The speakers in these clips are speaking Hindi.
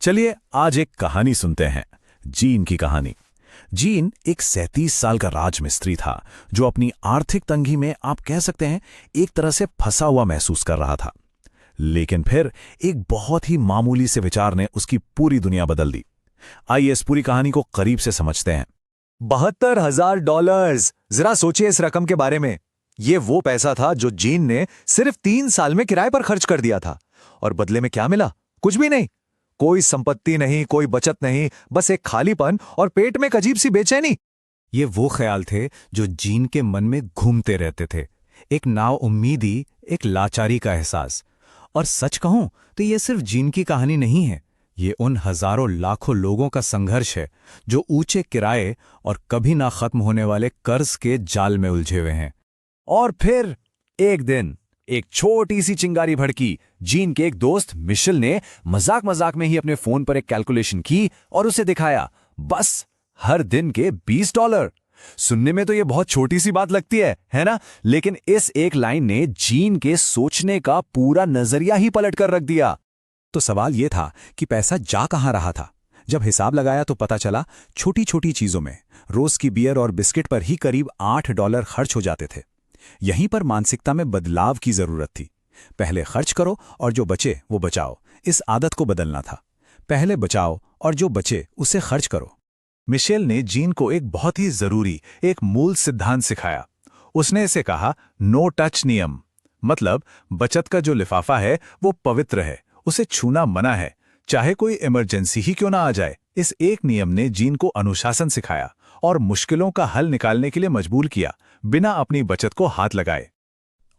चलिए आज एक कहानी सुनते हैं, जीन की कहानी। जीन एक 37 साल का राजमिस्त्री था जो अपनी आर्थिक तंगी में आप कह सकते हैं एक तरह से फंसा हुआ महसूस कर रहा था। लेकिन फिर एक बहुत ही मामूली से विचार ने उसकी पूरी दुनिया बदल दी। आइए इस पूरी कहानी को करीब से समझते हैं। $72,000। जरा सोचिए इस रकम के बारे में। ये वो पैसा था जो जीन ने सिर्फ 3 साल में किराए पर खर्च कर दिया था। और बदले में क्या मिला? कुछ भी नहीं। कोई संपत्ति नहीं, कोई बचत नहीं, बस एक खालीपन और पेट में एक अजीब सी बेचैनी। ये वो ख्याल थे जो जीन के मन में घूमते रहते थे। एक नाउम्मीदी, एक लाचारी का एहसास। और सच कहूं तो ये सिर्फ जीन की कहानी नहीं है, ये उन हजारों लाखों लोगों का संघर्ष है जो ऊंचे किराए और कभी ना खत्म होने वाले कर्ज के जाल में उलझे हुए हैं। और फिर एक दिन एक छोटी सी चिंगारी भड़की। जीन के एक दोस्त मिशेल ने मजाक मजाक में ही अपने फोन पर एक कैलकुलेशन की और उसे दिखाया। बस हर दिन के $20। सुनने में तो ये बहुत छोटी सी बात लगती है ना? लेकिन इस एक लाइन ने जीन के सोचने का पूरा नजरिया ही पलट कर रख दिया। तो सवाल ये था कि पैसा जा कहाँ रहा था। जब हिसाब लगाया तो पता चला छोटी छोटी चीजों में, रोज की बियर और बिस्किट पर ही करीब $8 खर्च हो जाते थे। यहीं पर मानसिकता में बदलाव की जरूरत थी। पहले खर्च करो और जो बचे वो बचाओ, इस आदत को बदलना था। पहले बचाओ और जो बचे उसे खर्च करो। मिशेल ने जीन को एक बहुत ही जरूरी, एक मूल सिद्धांत सिखाया। उसने इसे कहा नो टच नियम। मतलब बचत का जो लिफाफा है वो पवित्र है, उसे छूना मना है, चाहे कोई इमरजेंसी ही क्यों ना आ जाए। इस एक नियम ने जीन को अनुशासन सिखाया और मुश्किलों का हल निकालने के लिए मजबूर किया, बिना अपनी बचत को हाथ लगाए।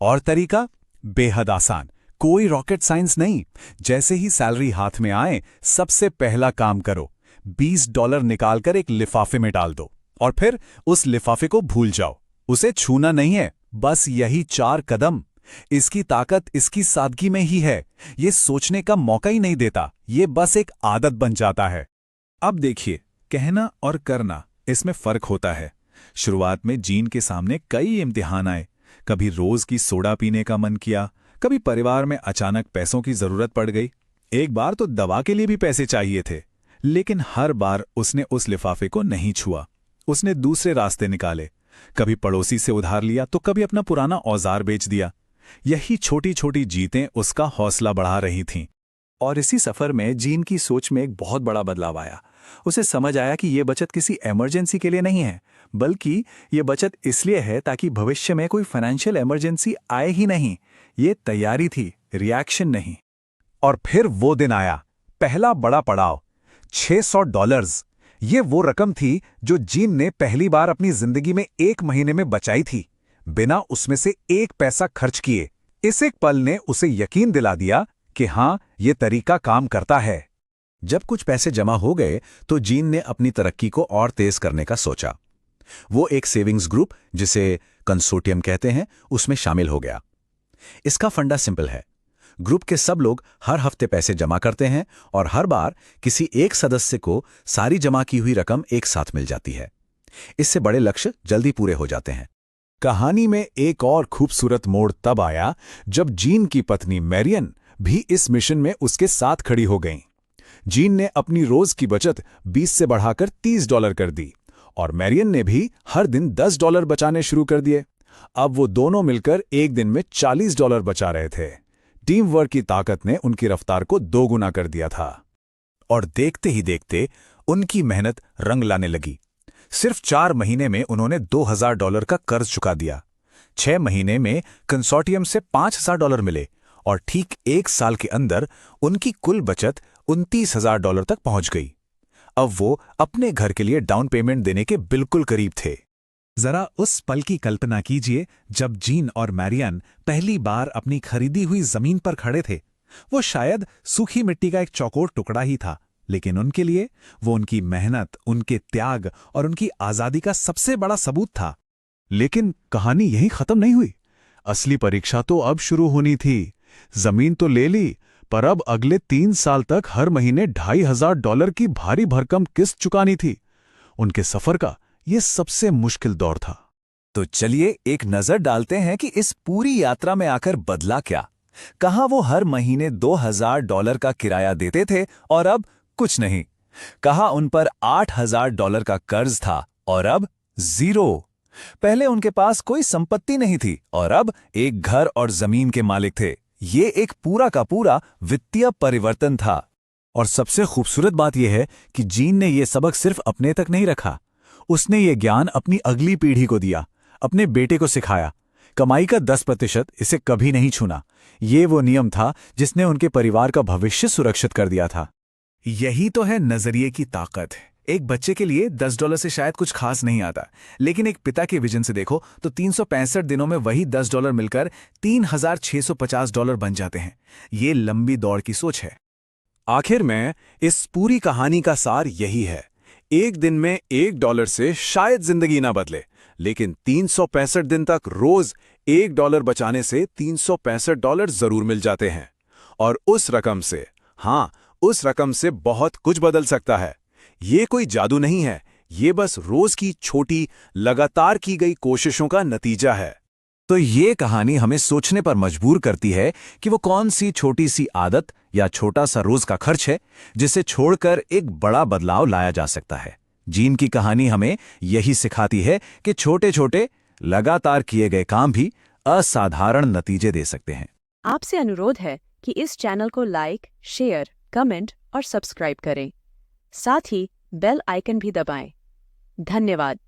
और तरीका बेहद आसान, कोई रॉकेट साइंस नहीं। जैसे ही सैलरी हाथ में आए, सबसे पहला काम करो, $20 निकालकर एक लिफाफे में डाल दो और फिर उस लिफाफे को भूल जाओ। उसे छूना नहीं है, बस यही 4 कदम। इसकी ताकत इसकी सादगी में ही है। ये सोचने का मौका ही नहीं देता, ये बस एक आदत बन जाता है। अब देखिए, कहना और करना, इसमें फर्क होता है। शुरुआत में जीन के सामने कई इम्तिहान आए। कभी रोज की सोडा पीने का मन किया, कभी परिवार में अचानक पैसों की जरूरत पड़ गई। एक बार तो दवा के लिए भी पैसे चाहिए थे। लेकिन हर बार उसने उस लिफाफे को नहीं छुआ। उसने दूसरे रास्ते निकाले। कभी पड़ोसी से उधार लिया तो कभी अपना पुराना औजार बेच दिया। यही छोटी छोटी जीतें उसका हौसला बढ़ा रही थीं। और इसी सफर में जीन की सोच में एक बहुत बड़ा बदलाव आया। उसे समझ आया कि ये बचत किसी इमरजेंसी के लिए नहीं है, बल्कि ये बचत इसलिए है ताकि भविष्य में कोई फाइनेंशियल इमरजेंसी आए ही नहीं। ये तैयारी थी, रिएक्शन नहीं। और फिर वो दिन आया, पहला बड़ा पड़ाव, $600। ये वो रकम थी जो जीन ने पहली बार अपनी जिंदगी में एक महीने में बचाई थी, बिना उसमें से एक पैसा खर्च किए। इस एक पल ने उसे यकीन दिला दिया कि हां, ये तरीका काम करता है। जब कुछ पैसे जमा हो गए तो जीन ने अपनी तरक्की को और तेज करने का सोचा। वो एक सेविंग्स ग्रुप, जिसे कंसोर्टियम कहते हैं, उसमें शामिल हो गया। इसका फंडा सिंपल है। ग्रुप के सब लोग हर हफ्ते पैसे जमा करते हैं और हर बार किसी एक सदस्य को सारी जमा की हुई रकम एक साथ मिल जाती है। इससे बड़े लक्ष्य जल्दी पूरे हो जाते हैं। कहानी में एक और खूबसूरत मोड़ तब आया जब जीन की पत्नी मैरियन भी इस मिशन में उसके साथ खड़ी हो गईं। जीन ने अपनी रोज की बचत 20 से बढ़ाकर $30 कर दी और मैरियन ने भी हर दिन $10 बचाने शुरू कर दिए। अब वो दोनों मिलकर एक दिन में $40 बचा रहे थे। टीम वर्क की ताकत ने उनकी रफ्तार को 2 गुना कर दिया था। और देखते ही देखते उनकी मेहनत रंग लाने लगी। सिर्फ 4 महीने में उन्होंने $2,000 का कर्ज चुका दिया। 6 महीने में कंसोर्टियम से $5,000 मिले और ठीक 1 साल के अंदर उनकी कुल बचत $29,000 तक पहुंच गई। अब वो अपने घर के लिए डाउन पेमेंट देने के बिल्कुल करीब थे। जरा उस पल की कल्पना कीजिए जब जीन और मैरियन पहली बार अपनी खरीदी हुई जमीन पर खड़े थे। वो शायद सूखी मिट्टी का एक चौकोर टुकड़ा ही था, लेकिन उनके लिए वो उनकी मेहनत, उनके त्याग और उनकी आजादी का सबसे बड़ा सबूत था। लेकिन कहानी यहीं खत्म नहीं हुई। असली परीक्षा तो अब शुरू होनी थी। जमीन तो ले ली, पर अब अगले 3 साल तक हर महीने $2,500 की भारी भरकम किस्त चुकानी थी। उनके सफर का ये सबसे मुश्किल दौर था। तो चलिए एक नजर डालते हैं कि इस पूरी यात्रा में आकर बदला क्या। कहां वो हर महीने $2,000 का किराया देते थे और अब कुछ नहीं। कहा उन पर $8,000 का कर्ज था और अब 0। पहले उनके पास कोई संपत्ति नहीं थी और अब एक घर और जमीन के मालिक थे। ये एक पूरा का पूरा वित्तीय परिवर्तन था। और सबसे खूबसूरत बात यह है कि जीन ने यह सबक सिर्फ अपने तक नहीं रखा, उसने ये ज्ञान अपनी अगली पीढ़ी को दिया, अपने बेटे को सिखाया। कमाई का 10% इसे कभी नहीं छूना। ये वो नियम था जिसने उनके परिवार का भविष्य सुरक्षित कर दिया था। यही तो है नजरिए की ताकत। एक बच्चे के लिए $10 से शायद कुछ खास नहीं आता, लेकिन एक पिता के विजन से देखो तो 365 दिनों में वही $10 मिलकर $3,650 बन जाते हैं। ये लंबी दौड़ की सोच है। आखिर में इस पूरी कहानी का सार यही है, एक दिन में $1 से शायद जिंदगी ना बदले, लेकिन 365 दिन तक रोज $1 बचाने से $365 जरूर मिल जाते हैं। और उस रकम से, हाँ, उस रकम से बहुत कुछ बदल सकता है। ये कोई जादू नहीं है, ये बस रोज की छोटी लगातार की गई कोशिशों का नतीजा है। तो ये कहानी हमें सोचने पर मजबूर करती है कि वो कौन सी छोटी सी आदत या छोटा सा रोज का खर्च है जिसे छोड़कर एक बड़ा बदलाव लाया जा सकता है। जीन की कहानी हमें यही सिखाती है कि छोटे छोटे लगातार किए गए काम भी असाधारण नतीजे दे सकते हैं। आपसे अनुरोध है कि इस चैनल को लाइक, शेयर, कमेंट और सब्सक्राइब करें। साथ ही बेल आइकन भी दबाएं। धन्यवाद।